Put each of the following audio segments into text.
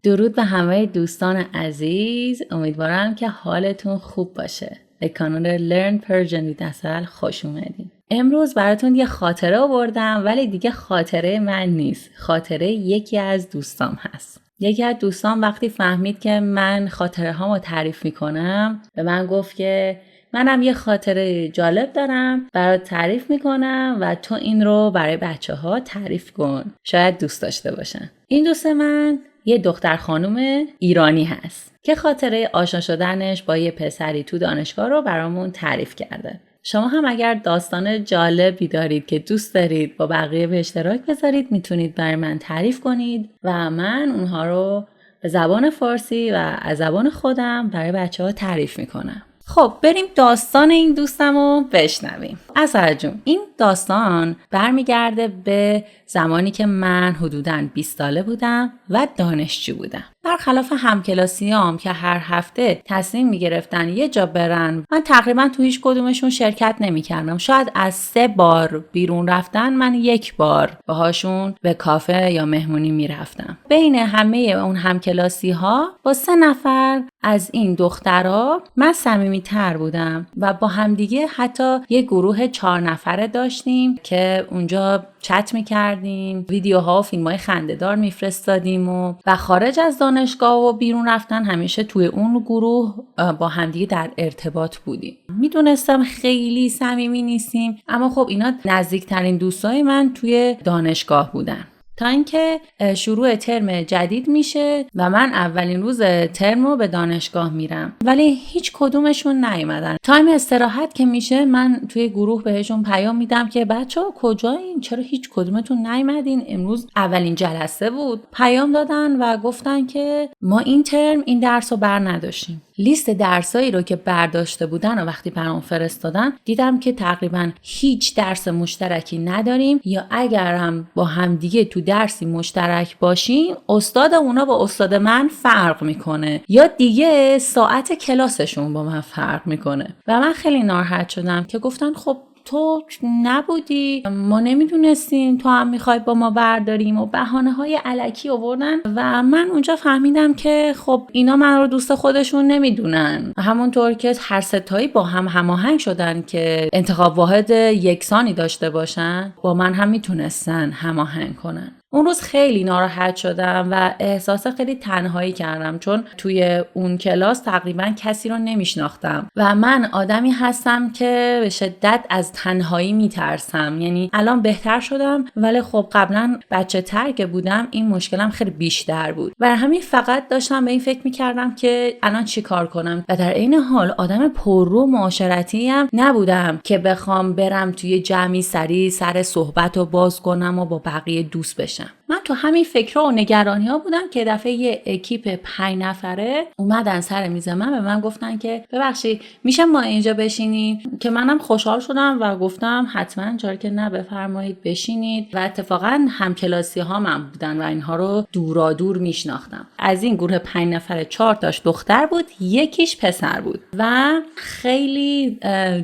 درود به همه دوستان عزیز، امیدوارم که حالتون خوب باشه. به کانال Learn Persian with Asal خوش اومدین. امروز براتون یه خاطره آوردم، ولی دیگه خاطره من نیست، خاطره یکی از دوستام هست. یکی از دوستان وقتی فهمید که من خاطره هامو تعریف میکنم به من گفت که منم یه خاطره جالب دارم برات تعریف میکنم و تو این رو برای بچه ها تعریف کن، شاید دوست داشته باشن. این دوست من یه دختر خانم ایرانی هست که خاطره آشنا شدنش با یه پسری تو دانشگاه رو برامون تعریف کرده. شما هم اگر داستان جالبی دارید که دوست دارید با بقیه به اشتراک بذارید، میتونید برای من تعریف کنید و من اونها رو به زبان فارسی و از زبان خودم برای بچه ها تعریف میکنم. خب بریم داستان این دوستم رو بشنویم. اسل جون، این داستان برمیگرده به زمانی که من حدوداً 20 ساله بودم و دانشجو بودم. برخلاف همکلاسیام که هر هفته تصمیم میگرفتن یه جا برن، من تقریبا تو هیچ کدومشون شرکت نمیکردم. شاید از 3 بار بیرون رفتن من 1 بار باهاشون به کافه یا مهمونی میرفتم. بین همه اون همکلاسی ها با 3 نفر از این دخترها من صمیمیتر بودم و با همدیگه حتی یه گروه 4 نفره داشتیم که اونجا چت میکردیم، ویدیوها و فیلمهای خنده‌دار میفرستادیم و خارج از دانشگاه و بیرون رفتن همیشه توی اون گروه با همدیگه در ارتباط بودیم. میدونستم خیلی صمیمی نیستیم، اما خب اینا نزدیکترین دوستای من توی دانشگاه بودن. تا اینکه شروع ترم جدید میشه و من اولین روز ترم رو به دانشگاه میرم، ولی هیچ کدومشون نیومدن. تایم استراحت که میشه من توی گروه بهشون پیام میدم که بچه‌ها کجایین؟ چرا هیچ کدومتون نیومدین؟ امروز اولین جلسه بود. پیام دادن و گفتن که ما این ترم این درس رو بر نداشتیم. لیست درسایی رو که برداشته بودن و وقتی برام فرستادن دیدم که تقریبا هیچ درس مشترکی نداریم، یا اگر هم با همدیگه تو درسی مشترک باشیم استاد اونا با استاد من فرق میکنه، یا دیگه ساعت کلاسشون با من فرق میکنه. و من خیلی ناراحت شدم که گفتن خب تو نبودی، ما نمیدونستیم تو هم میخوای با ما برداریم و بهانه‌های الکی آوردن و من اونجا فهمیدم که خب اینا من رو دوست خودشون نمیدونن. همونطور که هر ستایی با هم هماهنگ شدن که انتخاب واحد یکسانی داشته باشن، با من هم میتونستن هماهنگ کنن. اون روز خیلی ناراحت شدم و احساس خیلی تنهایی کردم، چون توی اون کلاس تقریبا کسی رو نمیشناختم و من آدمی هستم که به شدت از تنهایی میترسم. یعنی الان بهتر شدم، ولی خب قبلا بچه تر که بودم این مشکلم خیلی بیشتر بود. برای همین فقط داشتم به این فکر میکردم که الان چی کار کنم و در این حال آدم پررو معاشرتی هم نبودم که بخوام برم توی جمعی سر صحبت رو باز کنم و با بقیه دوست بشم. من تو همین فکرها و نگرانی ها بودم که دفعه یه اکیپ 5 نفره اومدن سر میز من، به من گفتن که ببخشید میشه ما اینجا بشینیم؟ که منم خوشحال شدم و گفتم حتما، چرا که نه، بفرمایید بشینید. و اتفاقا همکلاسی ها من بودن و اینها رو دورا دور میشناختم. از این گروه 5 نفره 4 تاش دختر بود، یکیش پسر بود و خیلی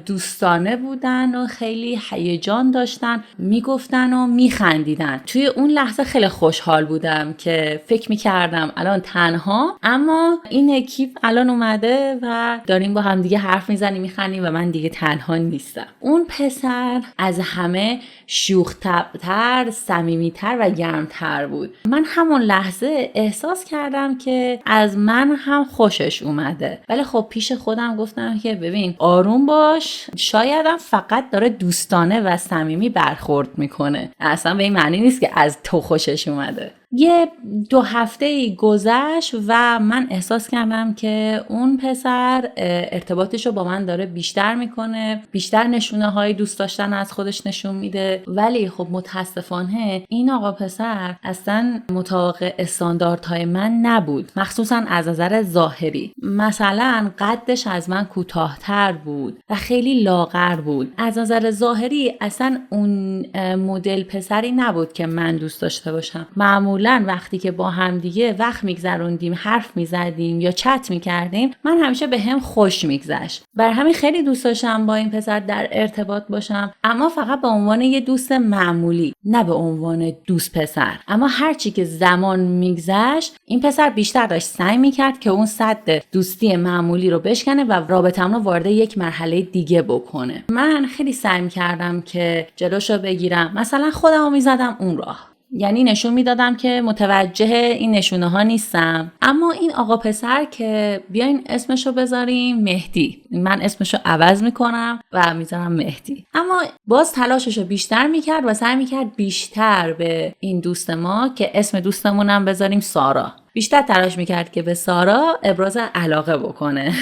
دوستانه بودن و خیلی هیجان داشتن، میگفتن و میخندیدن. توی اون لحظه خیلی خوشحال بودم که فکر میکردم الان تنها، اما این اکیپ الان اومده و داریم با هم دیگه حرف میزنیم، میخندیم و من دیگه تنها نیستم. اون پسر از همه شوخ طبع‌تر، صمیمیتر و گرمتر بود. من همون لحظه احساس کردم که از من هم خوشش اومده، ولی خب پیش خودم گفتم که ببین آروم باش، شایدم فقط داره دوستانه و صمیمی برخورد میکنه، اصلا به این معنی نیست که از تو خوشش اومده. یه 2 هفته گذشت و من احساس کردم که اون پسر ارتباطش رو با من داره بیشتر میکنه، بیشتر نشونه های دوست داشتن از خودش نشون میده. ولی خب متاسفانه این آقا پسر اصلا مطابق استانداردهای من نبود، مخصوصا از نظر ظاهری. مثلا قدش از من کوتاه‌تر بود و خیلی لاغر بود. از نظر ظاهری اصلا اون مدل پسری نبود که من دوست داشته باشم. معمولا معمولا وقتی که با هم دیگه وقت میگذروندیم، حرف میزدیم یا چت میکردیم، من همیشه به هم خوش میگذشت. بر همین خیلی دوست داشتم با این پسر در ارتباط باشم، اما فقط به عنوان یه دوست معمولی، نه به عنوان دوست پسر. اما هرچی که زمان میگذشت، این پسر بیشتر داشت سعی میکرد که اون سد دوستی معمولی رو بشکنه و رابطه‌مون رو وارد یک مرحله دیگه بکنه. من خیلی سعی میکردم که جلوشو بگیرم، مثلا خودم رو میزدم اون راه، یعنی نشون میدادم که متوجه این نشونه ها نیستم. اما این آقا پسر که بیاین اسمشو بذاریم مهدی، من اسمشو عوض میکنم و میذارم مهدی، اما باز تلاششو بیشتر میکرد و سعی میکرد بیشتر به این دوست ما که اسم دوستمونم بذاریم سارا، بیشتر تلاش میکرد که به سارا ابراز علاقه بکنه.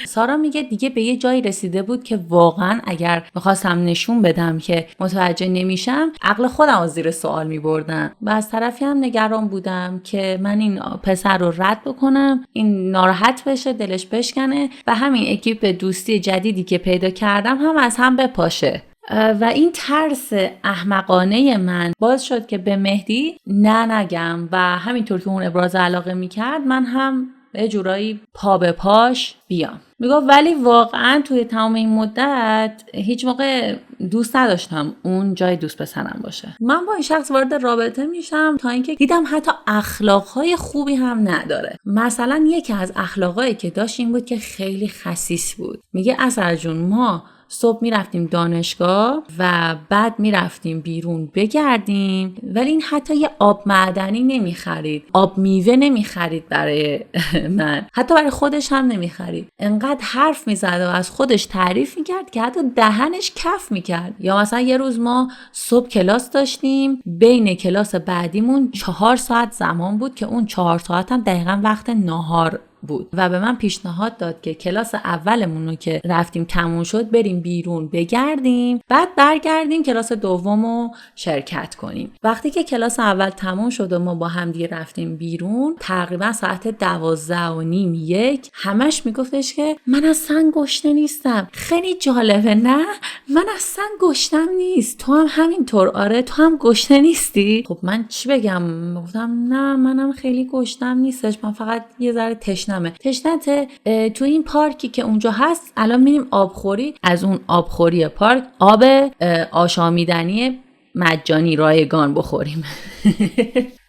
سارا میگه دیگه به یه جایی رسیده بود که واقعا اگر میخواستم نشون بدم که متوجه نمیشم، عقل خودم رو زیر سوال میبردم و از طرفی هم نگران بودم که من این پسر رو رد بکنم، این ناراحت بشه، دلش بشکنه و همین اکیپ دوستی جدیدی که پیدا کردم هم از هم بپاشه. و این ترس احمقانه من باعث شد که به مهدی نگم و همینطور که اون ابراز علاقه میکرد من هم به جورایی پا به پاش بیام. میگه ولی واقعا توی تمام این مدت هیچ موقع دوست نداشتم اون جای دوست پسرم باشه. من با این شخص وارد رابطه میشم تا اینکه دیدم حتی اخلاقهای خوبی هم نداره. مثلا یکی از اخلاقایی که داشت این بود که خیلی خسیس بود. میگه اسر جون، ما صبح میرفتیم دانشگاه و بعد میرفتیم بیرون بگردیم، ولی این حتی یه آب معدنی نمیخرید، آب میوه نمیخرید برای من، حتی برای خودش هم نمیخرید. انقدر حرف میزد و از خودش تعریف میکرد که حتی دهنش کف میکرد. یا مثلا یه روز ما صبح کلاس داشتیم، بین کلاس بعدیمون 4 ساعت زمان بود که اون 4 ساعت هم دقیقا وقت ناهار بود و به من پیشنهاد داد که کلاس اولمون رو که رفتیم تموم شد بریم بیرون بگردیم، بعد برگردیم کلاس دومو شرکت کنیم. وقتی که کلاس اول تموم شد و ما با هم دیگه رفتیم بیرون، تقریبا ساعت 12:30 همش میگفتش که من اصلا گشنه نیستم. خیلی جالبه نه؟ من اصلا گشنم نیست، تو هم همینطور؟ آره تو هم گشنه نیستی؟ خب من چی بگم؟ گفتم نه منم خیلی گشنم نیستش، من فقط یه ذره تشنمه. تو این پارکی که اونجا هست الان میریم آبخوری، از اون آبخوری پارک آب آشامیدنی مجانی رایگان بخوریم.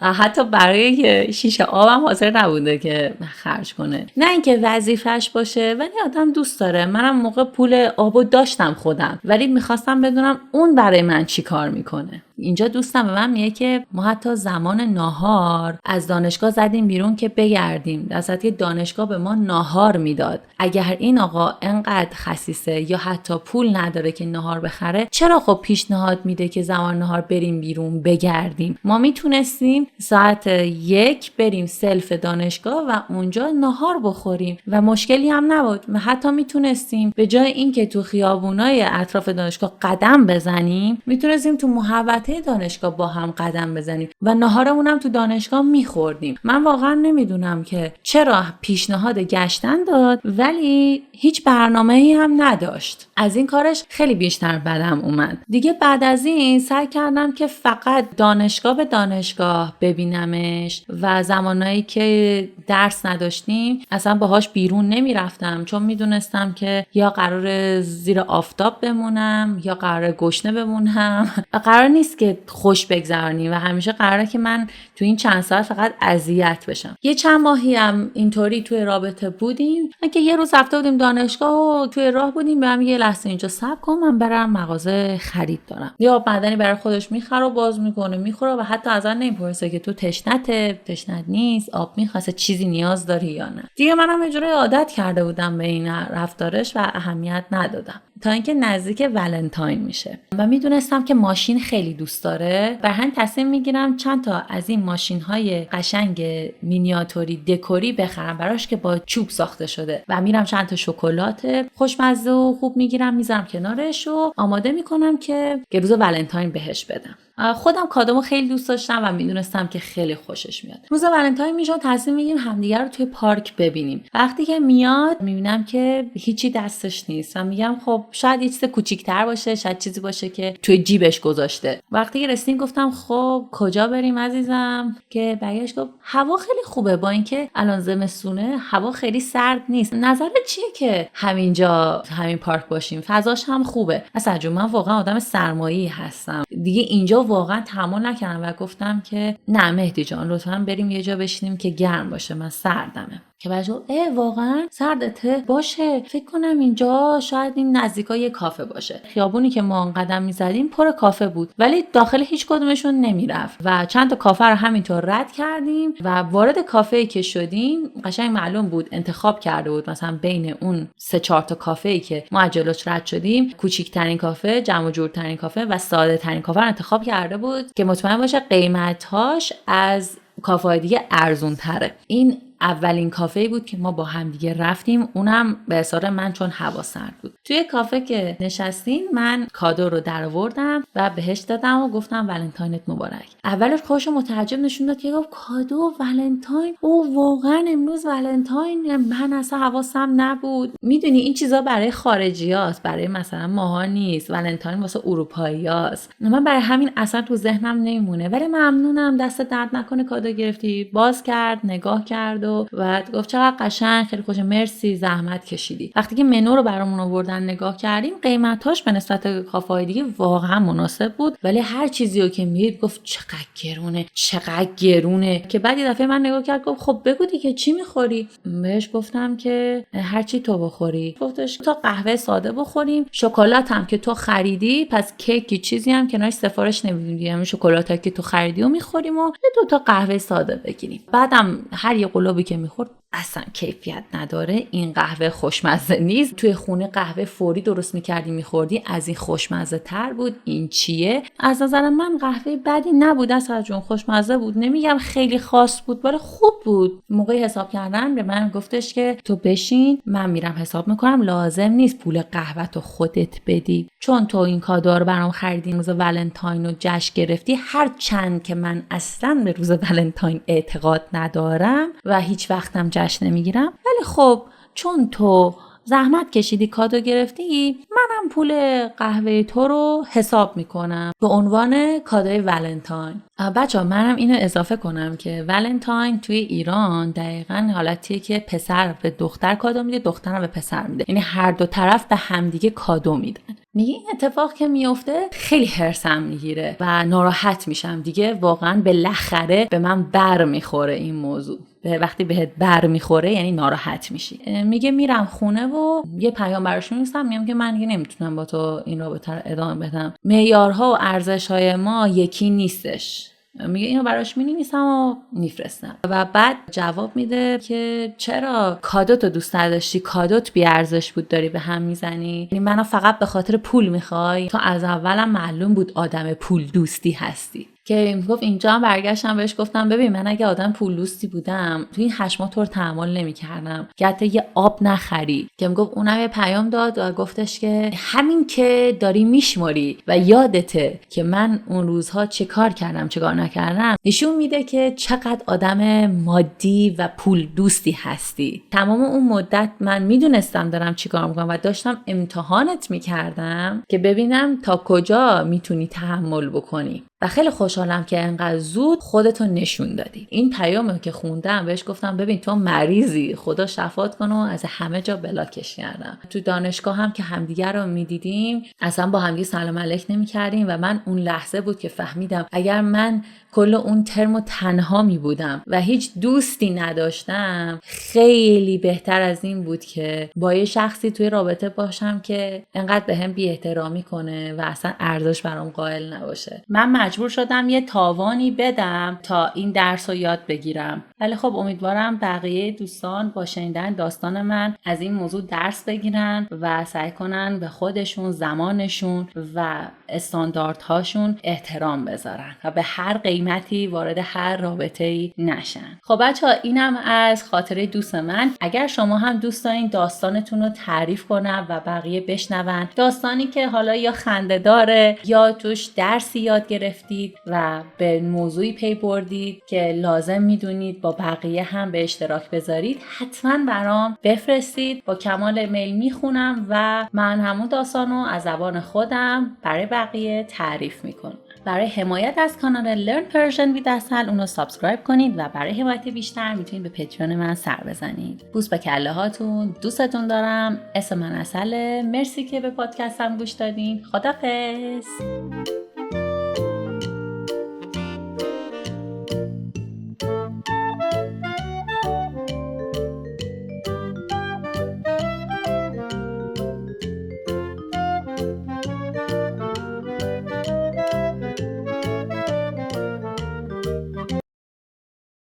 حتی برای شیشه آبم حاضر نبوده که خرج کنه. نه اینکه وظیفش باشه، ولی آدم دوست داره. منم موقع پول آبو داشتم خودم، ولی میخواستم بدونم اون برای من چی کار میکنه. اینجا دوستم به من میگه که ما حتی زمان ناهار از دانشگاه زدیم بیرون که بگردیم، در صورتی که دانشگاه به ما ناهار میداد. اگر این آقا انقدر خسیسه یا حتی پول نداره که ناهار بخره، چرا خب پیشنهاد میده که زمان ناهار بریم بیرون بگردیم؟ ما میتونستیم ساعت 1 بریم سلف دانشگاه و اونجا ناهار بخوریم و مشکلی هم نبود. و حتی میتونستیم به جای اینکه تو خیابونای اطراف دانشگاه قدم بزنیم، میتونستیم تو محوطه دانشگاه با هم قدم بزنیم و ناهارمون هم تو دانشگاه میخوردیم. من واقعا نمیدونم که چرا پیشنهاد گشتن داد ولی هیچ برنامه‌ای هم نداشت. از این کارش خیلی بیشتر بدم اومد. دیگه بعد از این سعی کردم که فقط دانشگاه به دانشگاه ببینمش و زمانایی که درس نداشتیم اصلا باهاش بیرون نمیرفتم، چون میدونستم که یا قرار زیر آفتاب بمونم یا قرار گشنه بمونم و قرار نیست که خوش بگذرونیم و همیشه قراره که من تو این چند ساعت فقط اذیت بشم. یه چند ماهی هم اینطوری توی رابطه بودیم که یه روز رفته بودیم دانشگاه و توی راه بودیم، به هم یه لحظه اینجا صبر کن من برم مغازه خرید دارم. یا آب معدنی برای خودش میخره و باز میکنه میخوره و حتی ازن نمیپرسه که تو تشنت نیست، آب میخواسته، چیزی نیاز داری یا نه. دیگه منم یه جوری عادت کرده بودم به این رفتارش و اهمیت ندادم تا اینکه نزدیک ولنتاین میشه و میدونستم که ماشین خیلی دوست داره. بر همین تصمیم میگیرم چند تا از این ماشین‌های قشنگ مینیاتوری دکوری بخرم براش که با چوب ساخته شده و میرم چند تا شکلات خوشمزه و خوب میگیرم میذارم کنارش و آماده میکنم که روز ولنتاین بهش بدم. خودم کادومو خیلی دوست داشتم و میدونستم که خیلی خوشش میاد. روز ولنتاین میشه تصمیم میگیریم همدیگه رو توی پارک ببینیم. وقتی که میاد میبینم که هیچی دستش نیست و میگم خب شاید یه چیز کوچیک‌تر باشه، شاید چیزی باشه که توی جیبش گذاشته. وقتی که رسیدیم گفتم خب کجا بریم عزیزم؟ که برگشت گفت هوا خیلی خوبه، با اینکه الان زمستونه هوا خیلی سرد نیست. نظرت چیه که همین پارک باشیم؟ فضاش هم خوبه. اصلا جون من واقعا آدم سرمایه‌ای هستم دیگه، اینجا واقعا تحمل نکردم و گفتم که نه مهدی جان لطفاً بریم یه جا بشینیم که گرم باشه، من سردمه. که بچه‌ها واقعا سردته؟ باشه فکر کنم اینجا شاید این نزدیکا یه کافه باشه. خیابونی که ما قدم می‌زدیم پر کافه بود ولی داخل هیچ کدومشون نمیرفت و چند تا کافه رو همینطور رد کردیم و وارد کافه‌ای که شدیم قشنگ معلوم بود انتخاب کرده بود مثلا بین اون 3-4 تا کافه‌ای که ما جلوش رد شدیم کوچیک‌ترین کافه، جمع و جورترین کافه و ساده‌ترین کافه رو انتخاب کرده بود که مطمئن باشه قیمت‌هاش از کافه‌های دیگه ارزون‌تره. این اولین کافه‌ای بود که ما با هم دیگه رفتیم، اونم به اصرار من چون هوا سرد بود. توی کافه که نشستیم من کادو رو درآوردم و بهش دادم و گفتم ولنتاینت مبارک. اولش خودشو متعجب نشون داد که گفت کادو ولنتاین؟ او واقعا امروز ولنتاین؟ من اصلا حواسم نبود. میدونی این چیزا برای خارجیاست، برای مثلا ماها نیست. ولنتاین واسه اروپاییاست. من برای همین اصلا تو ذهنم نمیمونه. ولی ممنونم، دست درد نکنه کادو گرفتی. باز کرد، نگاه کرد و بعد گفت چقدر قشنگ، خیلی خوشم، مرسی، زحمت کشیدی. وقتی که منو رو برامون آوردن نگاه کردیم قیمتاش به نسبت کافه‌های دیگه واقعا مناسب بود، ولی هر چیزی رو که میدید گفت چقدر گرونه که بعد یه دفعه من نگاه کرد گفت خب بگو دیگه چی میخوری؟ بهش گفتم که هر چی تو بخوری. گفتش تا قهوه ساده بخوریم، شکلات هم که تو خریدی پس کیکی چیزی هم کنارش سفارش نمیدیم دیگه، همین شکلاتی که تو خریدی و میخوریم و 2 تا قهوه ساده بگیریم. بعدم هر یه قلابی که میخورد اصلا کیفیت نداره، این قهوه خوشمزه نیست، توی خونه قهوه فوری درست میکردی میخوردی از این خوشمزه تر بود، این چیه؟ از نظر من قهوه بدی نبود، اصلا جون خوشمزه بود، نمیگم خیلی خاص بود ولی خوب بود. موقع حساب کردن به من گفتش که تو بشین من میرم حساب میکنم، لازم نیست پول قهوه تو خودت بدی، چون تو این کادو رو برام خریدی روز ولنتاین و جشن گرفتی، هر چند که من اصلا به روز ولنتاین اعتقاد ندارم و هیچ وقتم جشن نمیگیرم، ولی خب چون تو زحمت کشیدی کادو گرفتی منم پول قهوه تو رو حساب میکنم به عنوان کادوی ولنتاین. بچه ها منم اینو اضافه کنم که ولنتاین توی ایران دقیقاً حالتیه که پسر به دختر کادو میده، دخترم به پسر میده، یعنی هر دو طرف به همدیگه کادو میدن. این اتفاق که میفته خیلی هرسم میگیره و ناراحت میشم دیگه، واقعا بالاخره به من بر میخوره این موضوع. وقتی بهت بر میخوره یعنی ناراحت میشی. میگه میرم خونه و یه پیام براش می‌نویسم، میگم که من دیگه نمیتونم با تو این رابطه رو ادامه بدم، معیارها و ارزش‌های ما یکی نیستش. میگه اینو براش مینویسم و میفرستم و بعد جواب میده که چرا کادوتو دوست نداشتی، کادوت بی ارزش بود داری به هم میزنی، یعنی منو فقط به خاطر پول میخوای، تو از اولم معلوم بود آدم پول دوستی هستی. که گفت اینجا هم برگشتم بهش گفتم ببین من اگه آدم پول دوستی بودم تو این 8 ماه تو رو تحمل نمی‌کردم که حتی یه آب نخری. که میگفت اونم یه پیام داد و گفتش که همین که داری میشماری و یادته که من اون روزها چه کار کردم چه کار نکردم، نشون میده که چقدر آدم مادی و پول دوستی هستی. تمام اون مدت من میدونستم دارم چی کار میکنم و داشتم امتحانت میکردم که ببینم تا کجا میتونی تحمل بکنی و خیلی خوشحالم که انقدر زود خودتو نشون دادی. این پیامو که خوندم بهش گفتم ببین تو مریضی، خدا شفات کنه، از همه جا بلاکش کردم. تو دانشگاه هم که همدیگه رو میدیدیم اصلا با همدیگه سلام علیک نمی‌کردیم و من اون لحظه بود که فهمیدم اگر من کل اون ترمو تنها می بودم و هیچ دوستی نداشتم خیلی بهتر از این بود که با یه شخصی توی رابطه باشم که انقدر بهم بی احترامی کنه و اصلا ارزش برام قائل نباشه. من مجبور شدم یه تاوانی بدم تا این درس رو یاد بگیرم، ولی خب امیدوارم بقیه دوستان با شنیدن داستان من از این موضوع درس بگیرن و سعی کنن به خودشون، زمانشون و استانداردهاشون احترام بذارن و به هر قیمتی وارد هر رابطه‌ای نشن. خب بچه‌ها اینم از خاطره دوست من. اگر شما هم دوست دارین داستانتون رو تعریف کنم و بقیه بشنون، داستانی که حالا یا خنده داره یا توش درسی یاد گرفتید و به موضوعی پی بردید که لازم میدونید با بقیه هم به اشتراک بذارید حتما برام بفرستید. با کمال میل میخونم و من همون داستانو از زبان خودم برای بقیه تعریف میکنم. برای حمایت از کانال Learn Persian with Asal اونو سابسکرایب کنید و برای حمایت بیشتر میتونید به پتریون من سر بزنید. بوس به کله هاتون، دوستتون دارم. اسم من عسله. مرسی که به پادکستم گوش دادین. خدافظ.